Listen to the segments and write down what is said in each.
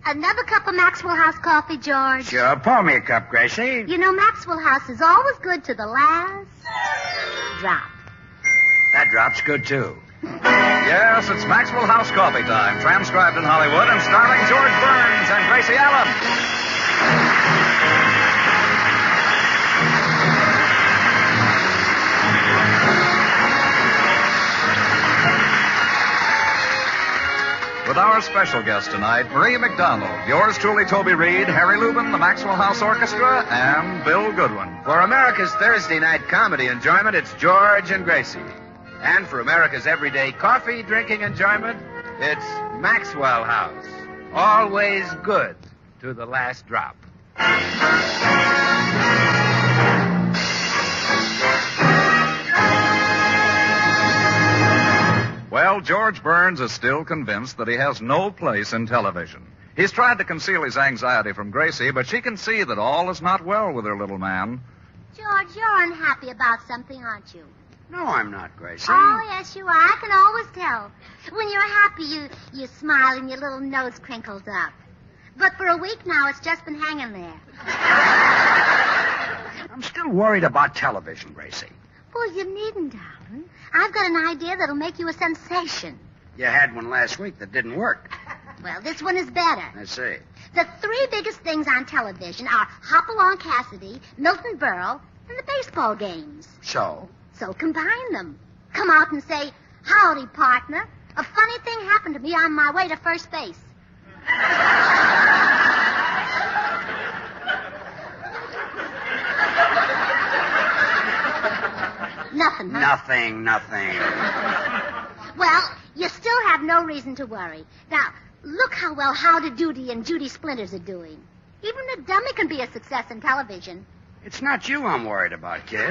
Another cup of Maxwell House coffee, George? Sure, pour me a cup, Gracie. You know, Maxwell House is always good to the last drop. That drop's good, too. Yes, it's Maxwell House coffee time, transcribed in Hollywood and starring George Burns and Gracie Allen. With our special guest tonight, Marie McDonald, yours truly, Toby Reed, Harry Lubin, the Maxwell House Orchestra, and Bill Goodwin. For America's Thursday night comedy enjoyment, it's George and Gracie. And for America's everyday coffee drinking enjoyment, it's Maxwell House. Always good to the last drop. Well, George Burns is still convinced that he has no place in television. He's tried to conceal his anxiety from Gracie, but she can see that all is not well with her little man. George, you're unhappy about something, aren't you? No, I'm not, Gracie. Oh, yes, you are. I can always tell. When you're happy, you smile and your little nose crinkles up. But for a week now, it's just been hanging there. I'm still worried about television, Gracie. Well, you needn't, darling. I've got an idea that'll make you a sensation. You had one last week that didn't work. Well, this one is better. I see. The three biggest things on television are Hopalong Cassidy, Milton Berle, and the baseball games. So Combine them. Come out and say, howdy, partner. A funny thing happened to me on my way to first base. Nothing, huh? Nothing. Well, you still have no reason to worry. Now, look how well Howdy Doody and Judy Splinters are doing. Even a dummy can be a success in television. It's not you I'm worried about, kid. I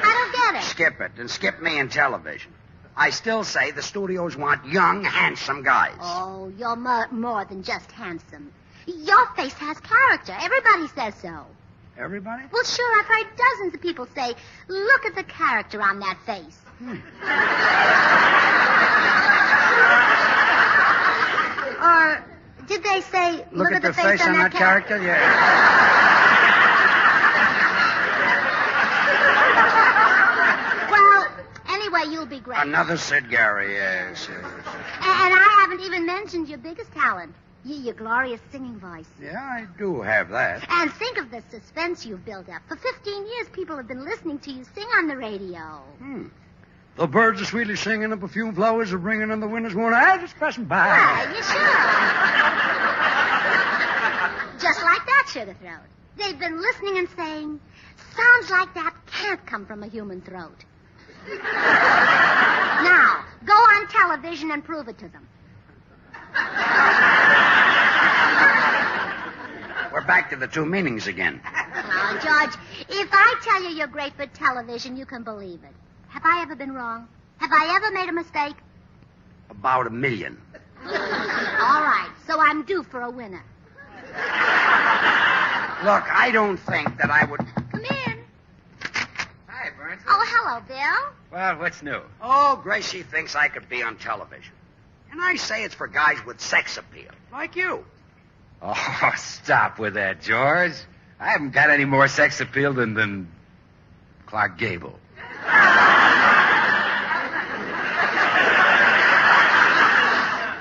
don't get it. Skip it, and skip me in television. I still say the studios want young, handsome guys. Oh, you're more than just handsome. Your face has character. Everybody says so. Everybody? Well, sure, I've heard dozens of people say, look at the character on that face. Or did they say, look at the face on that character? Yeah. Well, anyway, you'll be great. Another Sid Gary, yes. And I haven't even mentioned your biggest talent. Your glorious singing voice. Yeah, I do have that. And think of the suspense you've built up. For 15 years, people have been listening to you sing on the radio. The birds are sweetly singing, the perfume flowers are bringing, and the winter's warm. Just passing by. Why, you should. Just like that, Sugar Throat. They've been listening and saying, sounds like that can't come from a human throat. Now, go on television and prove it to them. We're back to the two meanings again. Oh, George, if I tell you you're great for television, you can believe it. Have I ever been wrong? Have I ever made a mistake? About 1 million. All right, so I'm due for a winner. Look, I don't think that I would... Come in. Hi, Burns. Oh, hello, Bill. Well, what's new? Oh, Gracie thinks I could be on television. And I say it's for guys with sex appeal, like you. Oh, stop with that, George. I haven't got any more sex appeal than Clark Gable.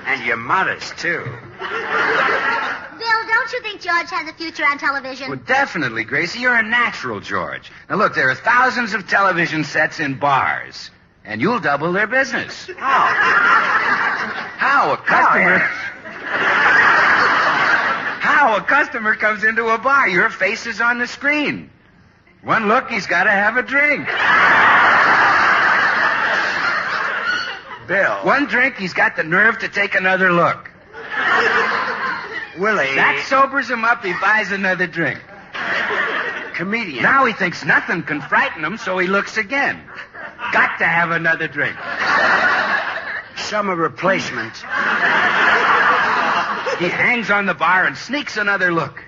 And you're modest, too. Bill, don't you think George has a future on television? Well, definitely, Gracie. You're a natural, George. Now, look, there are thousands of television sets in bars, and you'll double their business. How? A customer... How? A customer comes into a bar. Your face is on the screen. One look, he's got to have a drink. Bill. One drink, he's got the nerve to take another look. Willie. That sobers him up, he buys another drink. Comedienne. Now he thinks nothing can frighten him, so he looks again. Got to have another drink. Summer replacement. He hangs on the bar and sneaks another look.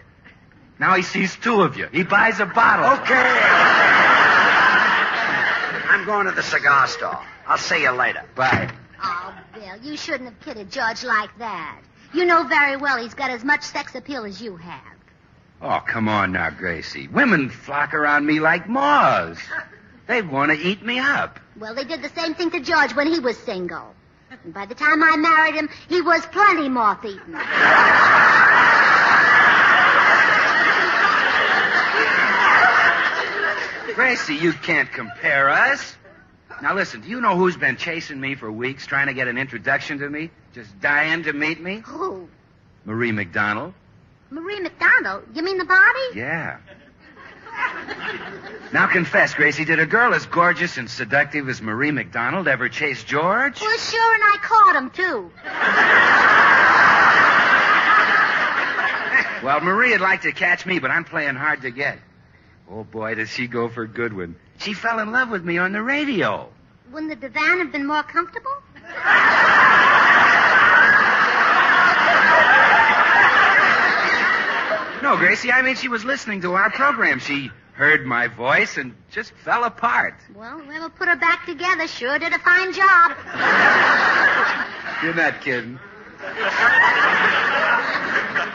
Now he sees two of you. He buys a bottle. Okay. I'm going to the cigar stall. I'll see you later. Bye. Oh, Bill, you shouldn't have kidded George like that. You know very well he's got as much sex appeal as you have. Oh, come on now, Gracie. Women flock around me like moths. They want to eat me up. Well, they did the same thing to George when he was single. And by the time I married him, he was plenty moth-eaten. Gracie, you can't compare us. Now, listen, do you know who's been chasing me for weeks, trying to get an introduction to me? Just dying to meet me? Who? Marie McDonald. Marie McDonald? You mean the body? Yeah. Now confess, Gracie, did a girl as gorgeous and seductive as Marie McDonald ever chase George? Well, sure, and I caught him, too. Well, Maria'd like to catch me, but I'm playing hard to get. Oh, boy, does she go for a good one. She fell in love with me on the radio. Wouldn't the divan have been more comfortable? No, Gracie, I mean she was listening to our program. She heard my voice and just fell apart. Well, whoever put her back together sure did a fine job. You're not kidding.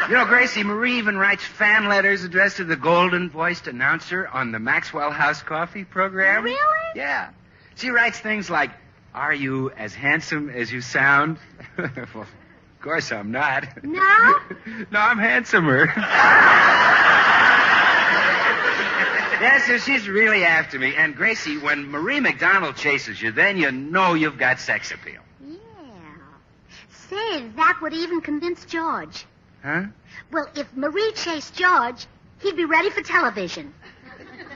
You know, Gracie, Marie even writes fan letters addressed to the golden-voiced announcer on the Maxwell House Coffee program. Really? Yeah. She writes things like, "Are you as handsome as you sound?" Well, of course I'm not. No? No, I'm handsomer. Yeah, so she's really after me. And, Gracie, when Marie McDonald chases you, then you know you've got sex appeal. Yeah. Say, that would even convince George. Huh? Well, if Marie chased George, he'd be ready for television.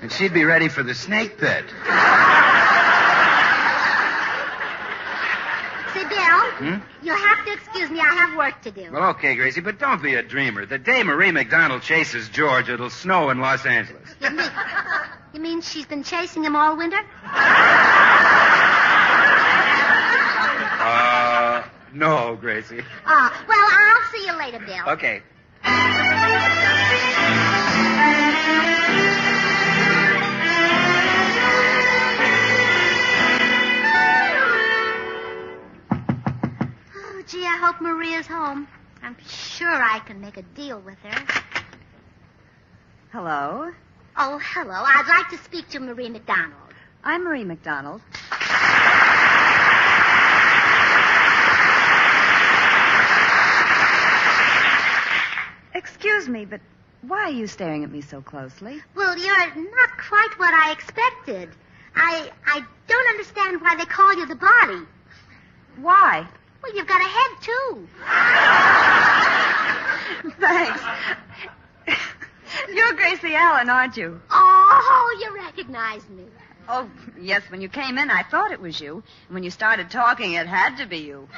And she'd be ready for the snake pit. Say, Bill, you'll have to excuse me. I have work to do. Well, okay, Gracie, but don't be a dreamer. The day Marie McDonald chases George, it'll snow in Los Angeles. You mean she's been chasing him all winter? No, Gracie. Well, I'll see you later, Bill. Okay. Oh, gee, I hope Maria's home. I'm sure I can make a deal with her. Hello. Oh, hello. I'd like to speak to Marie McDonald. I'm Marie McDonald. Excuse me, but why are you staring at me so closely? Well, you're not quite what I expected. I don't understand why they call you the body. Why? Well, you've got a head, too. Thanks. You're Gracie Allen, aren't you? Oh, you recognize me. Oh, yes, when you came in, I thought it was you. And when you started talking, it had to be you.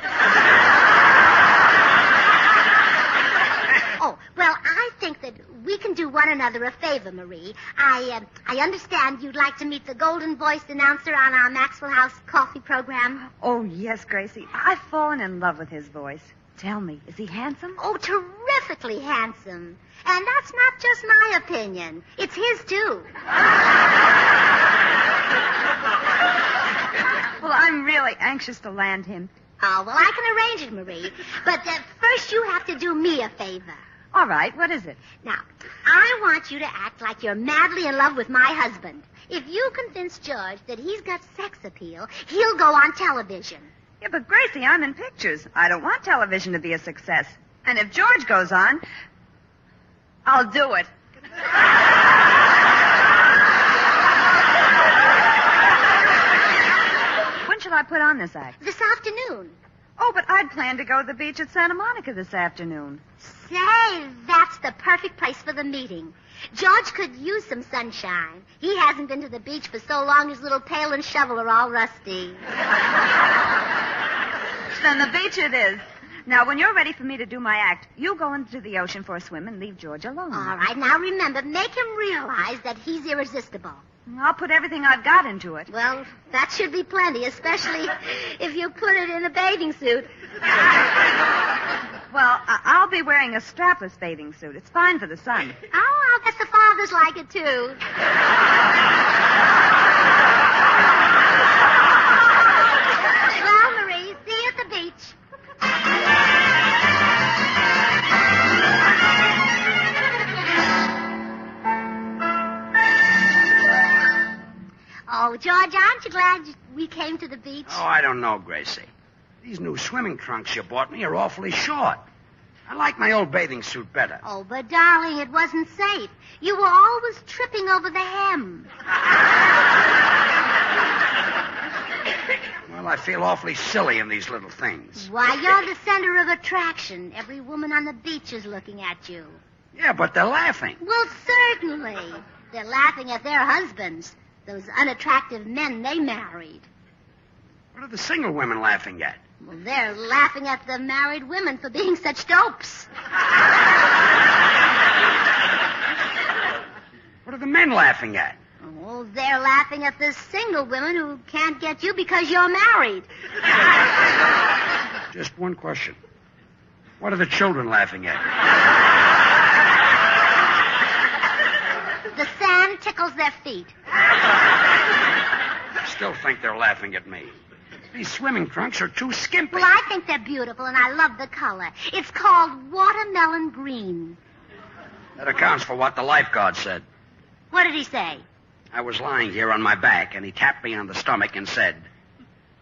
Oh, well, I think that we can do one another a favor, Marie. I understand you'd like to meet the golden-voiced announcer on our Maxwell House coffee program. Oh, yes, Gracie. I've fallen in love with his voice. Tell me, is he handsome? Oh, terrifically handsome. And that's not just my opinion. It's his, too. Well, I'm really anxious to land him. Oh, well, I can arrange it, Marie. But first you have to do me a favor. All right, what is it? Now, I want you to act like you're madly in love with my husband. If you convince George that he's got sex appeal, he'll go on television. Yeah, but Gracie, I'm in pictures. I don't want television to be a success. And if George goes on, I'll do it. When shall I put on this act? This afternoon. Oh, but I'd planned to go to the beach at Santa Monica this afternoon. Say, that's the perfect place for the meeting. George could use some sunshine. He hasn't been to the beach for so long his little pail and shovel are all rusty. Then the beach it is. Now, when you're ready for me to do my act, you go into the ocean for a swim and leave George alone. All right, now remember, make him realize that he's irresistible. I'll put everything I've got into it. Well, that should be plenty, especially if you put it in a bathing suit. Well, I'll be wearing a strapless bathing suit. It's fine for the sun. Oh, I guess the fathers like it, too. Well, Marie, see you George, aren't you glad we came to the beach? Oh, I don't know, Gracie. These new swimming trunks you bought me are awfully short. I like my old bathing suit better. Oh, but darling, it wasn't safe. You were always tripping over the hem. Well, I feel awfully silly in these little things. Why, you're the center of attraction. Every woman on the beach is looking at you. Yeah, but they're laughing. Well, certainly. They're laughing at their husbands, those unattractive men they married. What are the single women laughing at? Well, they're laughing at the married women for being such dopes. What are the men laughing at? Oh, they're laughing at the single women who can't get you because you're married. Just one question. What are the children laughing at? The sand tickles their feet. I still think they're laughing at me. These swimming trunks are too skimpy. Well, I think they're beautiful, and I love the color. It's called watermelon green. That accounts for what the lifeguard said. What did he say? I was lying here on my back, and he tapped me on the stomach and said,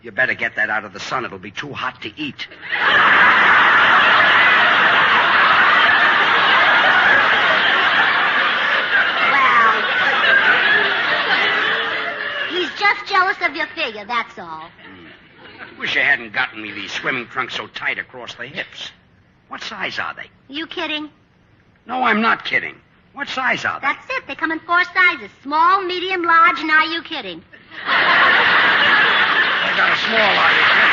"You better get that out of the sun. It'll be too hot to eat." Well, he's just jealous of your figure, that's all. Wish you hadn't gotten me these swimming trunks so tight across the hips. What size are they? You kidding? No, I'm not kidding. What size are they? That's it. They come in 4 sizes. Small, medium, large, and are you kidding? I got a small, are you kidding?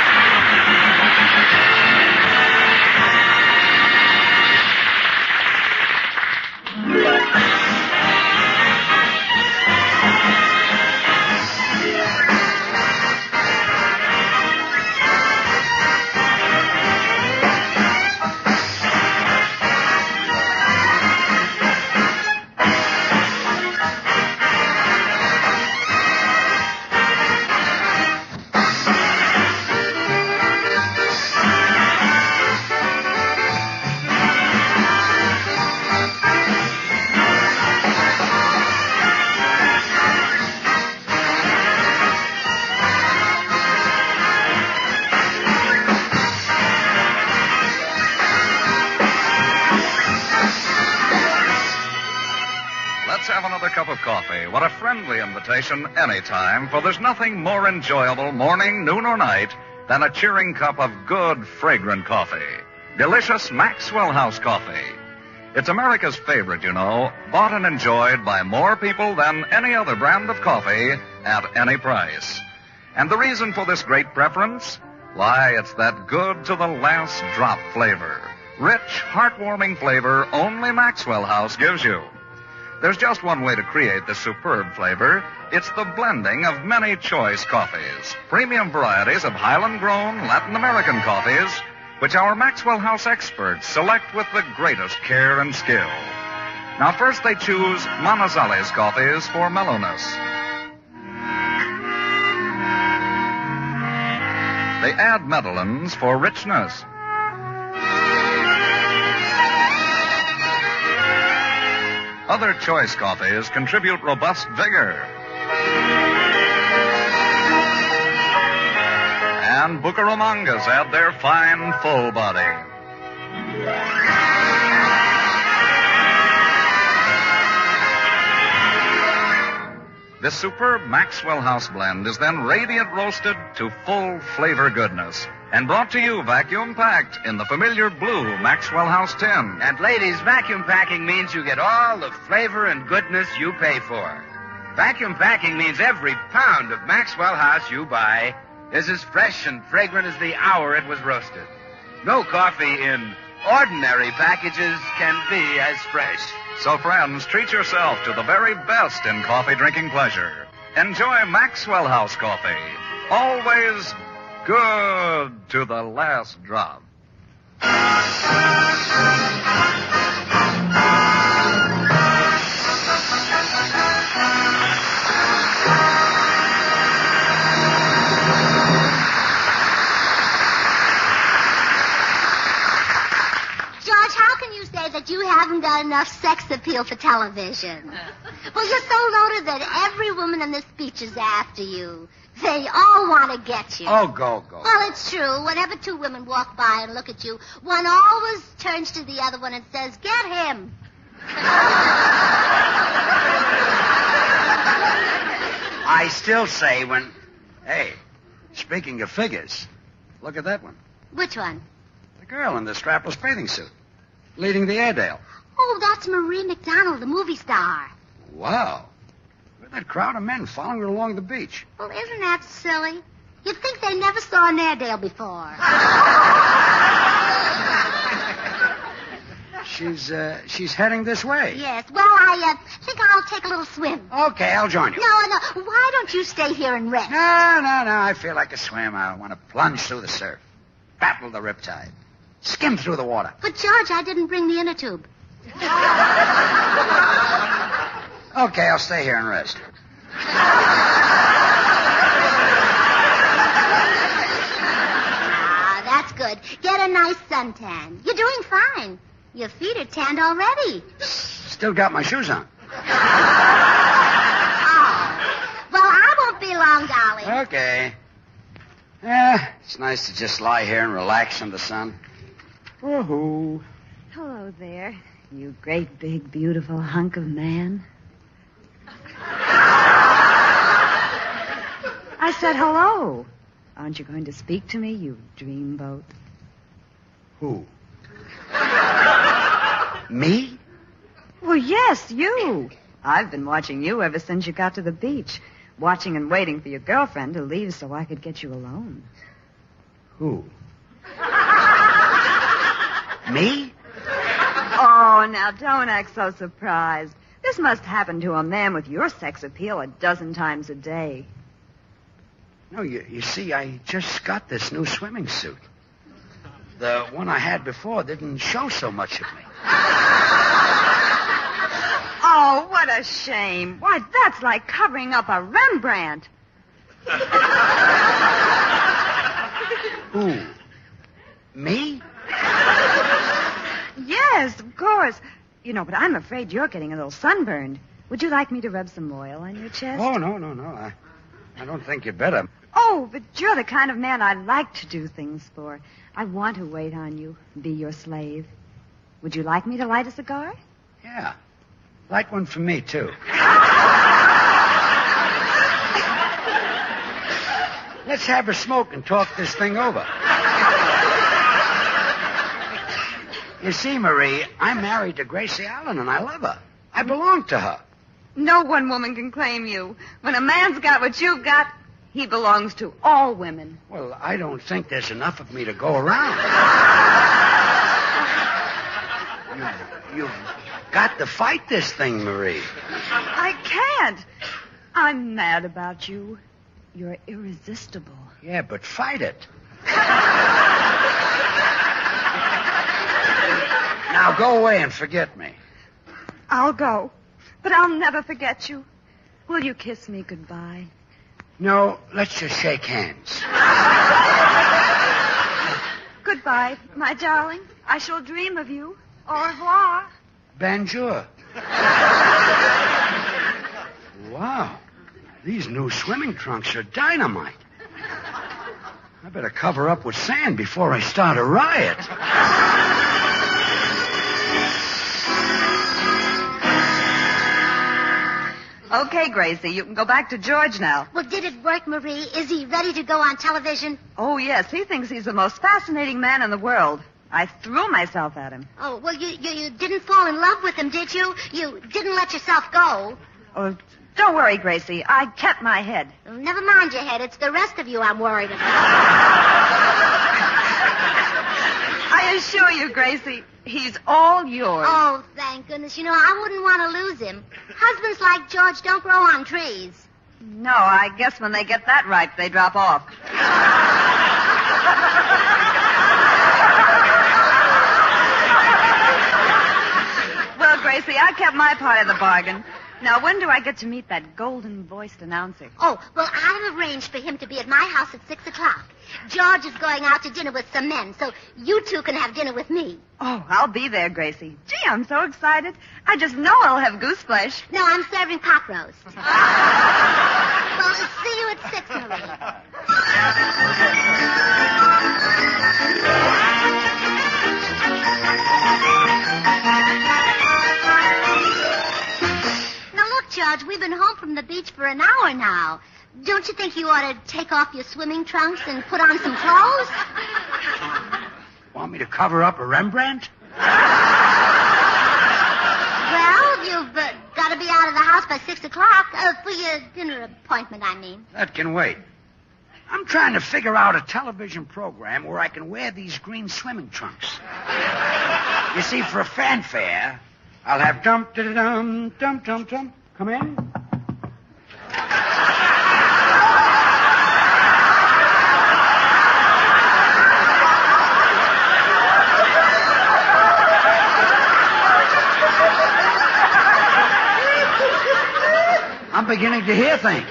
Have another cup of coffee. What a friendly invitation anytime, for there's nothing more enjoyable morning, noon, or night than a cheering cup of good, fragrant coffee. Delicious Maxwell House coffee. It's America's favorite, you know, bought and enjoyed by more people than any other brand of coffee at any price. And the reason for this great preference? Why, it's that good to the last drop flavor. Rich, heartwarming flavor only Maxwell House gives you. There's just one way to create this superb flavor. It's the blending of many choice coffees, premium varieties of Highland-grown Latin American coffees, which our Maxwell House experts select with the greatest care and skill. Now, first they choose Manizales coffees for mellowness. They add Medellins for richness. Other choice coffees contribute robust vigor. And Bucaramangas add their fine, full body. This superb Maxwell House blend is then radiant roasted to full flavor goodness and brought to you vacuum-packed in the familiar blue Maxwell House tin. And ladies, vacuum packing means you get all the flavor and goodness you pay for. Vacuum packing means every pound of Maxwell House you buy is as fresh and fragrant as the hour it was roasted. No coffee in ordinary packages can be as fresh. So, friends, treat yourself to the very best in coffee drinking pleasure. Enjoy Maxwell House coffee. Always good to the last drop. George, how can you say that you haven't got enough sex appeal for television? Well, you're so loaded that every woman in this beach is after you. They all want to get you. Oh, go. Well, it's true. Whenever two women walk by and look at you, one always turns to the other one and says, "Get him." I still say when... Hey, speaking of figures, look at that one. Which one? The girl in the strapless bathing suit, leading the Airedale. Oh, that's Marie McDonald, the movie star. Wow. Look at that crowd of men following her along the beach. Well, isn't that silly? You'd think they never saw an Airedale before. She's heading this way. Yes. Well, I think I'll take a little swim. Okay, I'll join you. No. Why don't you stay here and rest? No. I feel like a swim. I want to plunge through the surf, battle the riptide, skim through the water. But, George, I didn't bring the inner tube. Okay, I'll stay here and rest. That's good. Get a nice suntan. You're doing fine. Your feet are tanned already. Still got my shoes on. Oh. Well, I won't be long, darling. Okay. Yeah, it's nice to just lie here and relax in the sun. Woohoo. Hello there, you great, big, beautiful hunk of man. I said hello. Aren't you going to speak to me, you dreamboat? Who? Me? Well, yes, you. I've been watching you ever since you got to the beach. Watching and waiting for your girlfriend to leave so I could get you alone. Who? Me? Oh, now don't act so surprised. This must happen to a man with your sex appeal a dozen times a day. No, you see, I just got this new swimming suit. The one I had before didn't show so much of me. Oh, what a shame. Why, that's like covering up a Rembrandt. Who? Me? Yes, of course. You know, but I'm afraid you're getting a little sunburned. Would you like me to rub some oil on your chest? Oh, no. I don't think you'd better. Oh, but you're the kind of man I like to do things for. I want to wait on you, be your slave. Would you like me to light a cigar? Yeah. Light one for me, too. Let's have a smoke and talk this thing over. You see, Marie, I'm married to Gracie Allen, and I love her. I belong to her. No one woman can claim you. When a man's got what you've got, he belongs to all women. Well, I don't think there's enough of me to go around. You've got to fight this thing, Marie. I can't. I'm mad about you. You're irresistible. Yeah, but fight it. Now go away and forget me. I'll go, but I'll never forget you. Will you kiss me goodbye? No, let's just shake hands. Goodbye, my darling. I shall dream of you. Au revoir. Bonjour. Wow. These new swimming trunks are dynamite. I better cover up with sand before I start a riot. Okay, Gracie, you can go back to George now. Well, did it work, Marie? Is he ready to go on television? Oh, yes, he thinks he's the most fascinating man in the world. I threw myself at him. Oh, well, you didn't fall in love with him, did you? You didn't let yourself go. Oh, don't worry, Gracie. I kept my head. Oh, never mind your head. It's the rest of you I'm worried about. I assure you, Gracie, he's all yours. Oh, thank goodness. You know, I wouldn't want to lose him. Husbands like George don't grow on trees. No, I guess when they get that ripe, they drop off. Well, Gracie, I kept my part of the bargain. Now, when do I get to meet that golden-voiced announcer? Oh, well, I've arranged for him to be at my house at 6 o'clock. George is going out to dinner with some men, so you two can have dinner with me. Oh, I'll be there, Gracie. Gee, I'm so excited. I just know I'll have goose flesh. No, I'm serving cock roast. Well, see you at 6, Marie. George, we've been home from the beach for an hour now. Don't you think you ought to take off your swimming trunks and put on some clothes? Want me to cover up a Rembrandt? Well, you've got to be out of the house by 6 o'clock. For your dinner appointment, I mean. That can wait. I'm trying to figure out a television program where I can wear these green swimming trunks. You see, for a fanfare, I'll have dum-da-da-dum, dum-dum-dum. Come in. I'm beginning to hear things.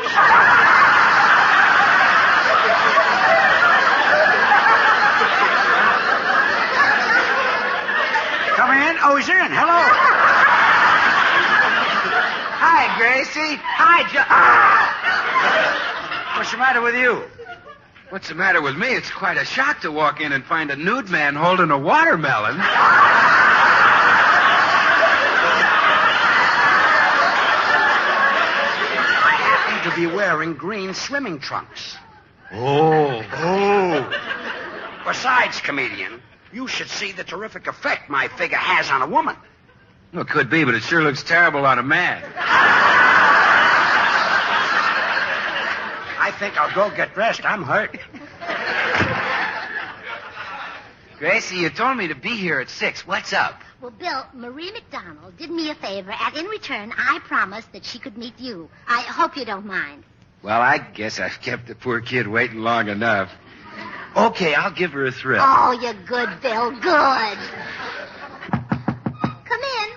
Come in. Oh, he's in. Hello. Hi, Gracie. Hi, What's the matter with you? What's the matter with me? It's quite a shock to walk in and find a nude man holding a watermelon. I happen to be wearing green swimming trunks. Oh. Besides, comedian, you should see the terrific effect my figure has on a woman. Well, it could be, but it sure looks terrible on a man. I think I'll go get dressed. I'm hurt. Gracie, you told me to be here at 6. What's up? Well, Bill, Marie McDonald did me a favor, and in return, I promised that she could meet you. I hope you don't mind. Well, I guess I've kept the poor kid waiting long enough. Okay, I'll give her a thrill. Oh, you're good, Bill. Good. Come in.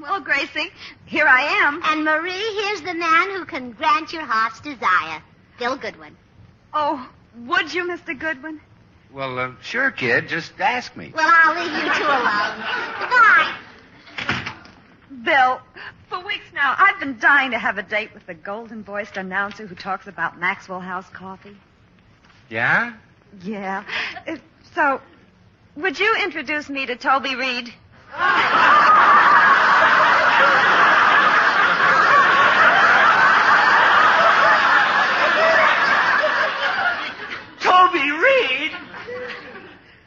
Well, Gracie, here I am. And Marie, here's the man who can grant your heart's desire. Bill Goodwin. Oh, would you, Mr. Goodwin? Well, sure, kid. Just ask me. Well, I'll leave you two alone. Goodbye. Bill, for weeks now, I've been dying to have a date with the golden-voiced announcer who talks about Maxwell House coffee. Yeah? Yeah. So, would you introduce me to Toby Reed? Toby Reed?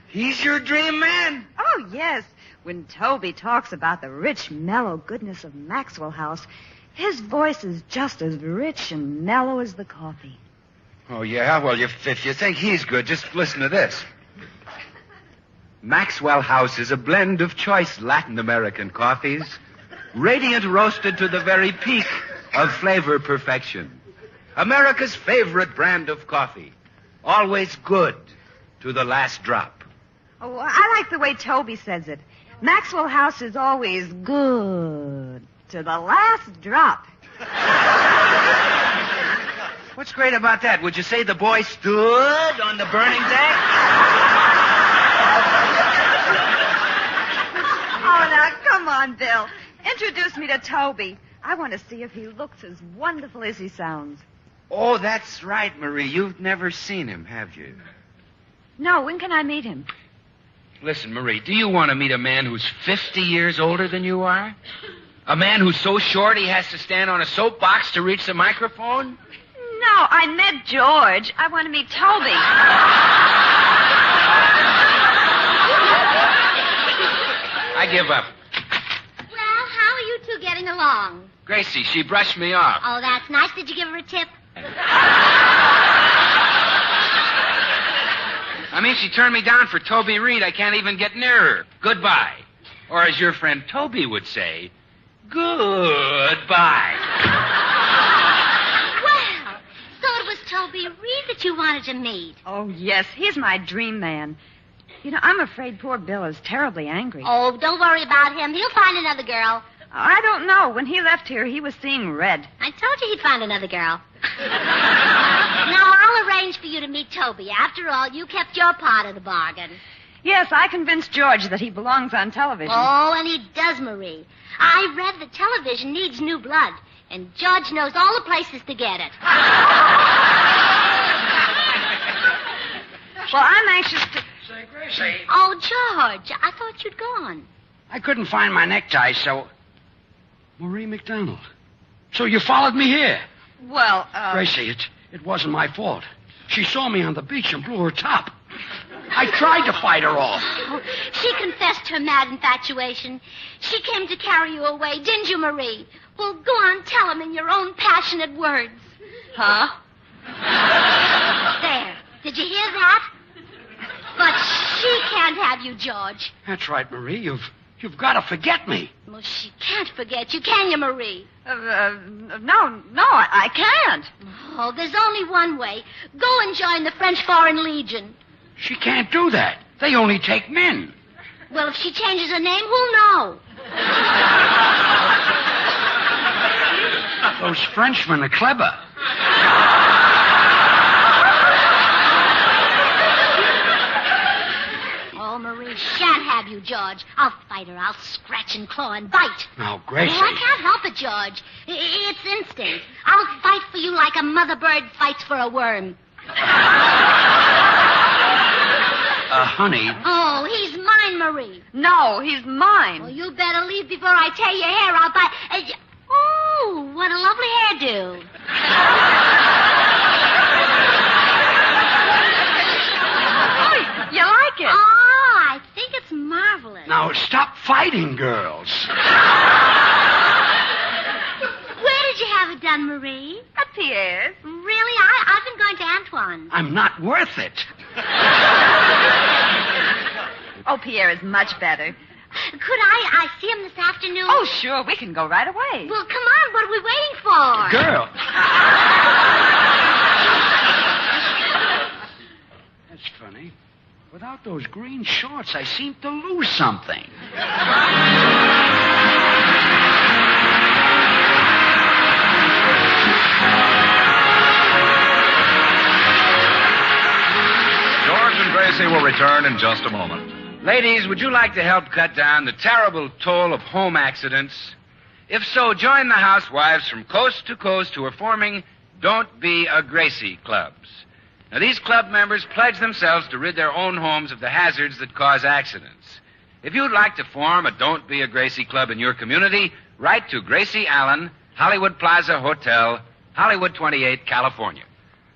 He's your dream man? Oh, yes. When Toby talks about the rich, mellow goodness of Maxwell House, his voice is just as rich and mellow as the coffee. Oh, yeah? Well, if you think he's good, just listen to this. Maxwell House is a blend of choice Latin American coffees, radiant roasted to the very peak of flavor perfection. America's favorite brand of coffee. Always good to the last drop. Oh, I like the way Toby says it. Maxwell House is always good to the last drop. What's great about that? Would you say the boy stood on the burning deck? Oh, now, come on, Bill. Introduce me to Toby. I want to see if he looks as wonderful as he sounds. Oh, that's right, Marie. You've never seen him, have you? No, when can I meet him? Listen, Marie, do you want to meet a man who's 50 years older than you are? A man who's so short he has to stand on a soapbox to reach the microphone? No, I meant George. I want to meet Toby. I give up. Well, how are you two getting along? Gracie, she brushed me off. Oh, that's nice. Did you give her a tip? I mean, she turned me down for Toby Reed. I can't even get near her. Goodbye. Or as your friend Toby would say, goodbye. Well, so it was Toby Reed that you wanted to meet. Oh, yes, he's my dream man. You know, I'm afraid poor Bill is terribly angry. Oh, don't worry about him. He'll find another girl. I don't know. When he left here, he was seeing red. I told you he'd find another girl. Now, I'll arrange for you to meet Toby. After all, you kept your part of the bargain. Yes, I convinced George that he belongs on television. Oh, and he does, Marie. I read that television needs new blood, and George knows all the places to get it. Well, I'm anxious to... Say, Gracie. Oh, George, I thought you'd gone. I couldn't find my necktie, so... Marie McDonald. So you followed me here. Well, Gracie, it wasn't my fault. She saw me on the beach and blew her top. I tried to fight her off. Oh, she confessed her mad infatuation. She came to carry you away, didn't you, Marie? Well, go on, tell him in your own passionate words. Huh? There. Did you hear that? But she can't have you, George. That's right, Marie. You've got to forget me. Well, she can't forget you, can you, Marie? No, I can't. Oh, there's only one way. Go and join the French Foreign Legion. She can't do that. They only take men. Well, if she changes her name, who'll know? Those Frenchmen are clever. Oh, Marie shan't have you, George. I'll fight her. I'll scratch and claw and bite. Now, Gracie. Oh, I can't help it, George. It's instinct. I'll fight for you like a mother bird fights for a worm. Honey. Oh, he's mine, Marie. No, he's mine. Well, you better leave before I tear your hair out by... Oh, what a lovely hairdo. Oh, you like it? Oh, I think it's marvelous. Now, stop fighting, girls. Where did you have it done, Marie? At Pierre's. Really? I've been going to Antoine. I'm not worth it. Oh, Pierre is much better. Could I see him this afternoon? Oh, sure. We can go right away. Well, come on. What are we waiting for? Girl. That's funny. Without those green shorts, I seem to lose something. George and Gracie will return in just a moment. Ladies, would you like to help cut down the terrible toll of home accidents? If so, join the housewives from coast to coast who are forming Don't Be a Gracie clubs. Now, these club members pledge themselves to rid their own homes of the hazards that cause accidents. If you'd like to form a Don't Be a Gracie club in your community, write to Gracie Allen, Hollywood Plaza Hotel, Hollywood 28, California.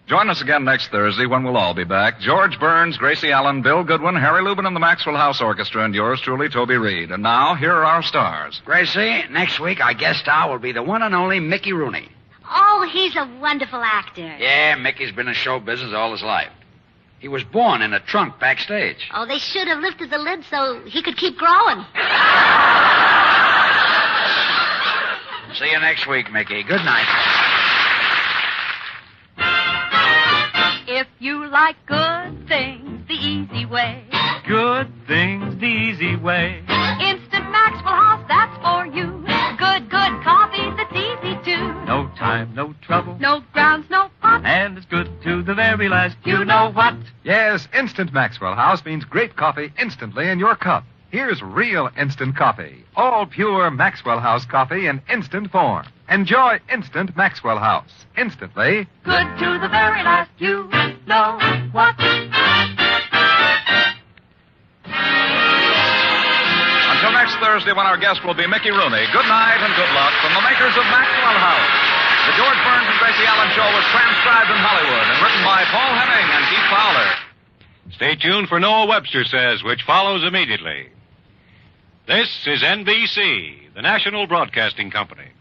Join us again next Thursday when we'll all be back. George Burns, Gracie Allen, Bill Goodwin, Harry Lubin, and the Maxwell House Orchestra, and yours truly, Toby Reed. And now, here are our stars. Gracie, next week our guest star will be the one and only Mickey Rooney. Oh, he's a wonderful actor. Yeah, Mickey's been in show business all his life. He was born in a trunk backstage. Oh, they should have lifted the lid so he could keep growing. See you next week, Mickey. Good night. If you like good things the easy way. Good things the easy way. Instant Maxwell House, that's for you. Good coffee that's easy too. No time, no trouble. No grounds, no pot. And it's good to the very last. You know what? Yes, Instant Maxwell House means great coffee instantly in your cup. Here's real instant coffee. All pure Maxwell House coffee in instant form. Enjoy instant Maxwell House. Instantly. Good to the very last. You know what? Until next Thursday when our guest will be Mickey Rooney, good night and good luck from the makers of Maxwell House. The George Burns and Gracie Allen Show was transcribed in Hollywood and written by Paul Henning and Keith Fowler. Stay tuned for Noah Webster Says, which follows immediately. This is NBC, the national broadcasting company.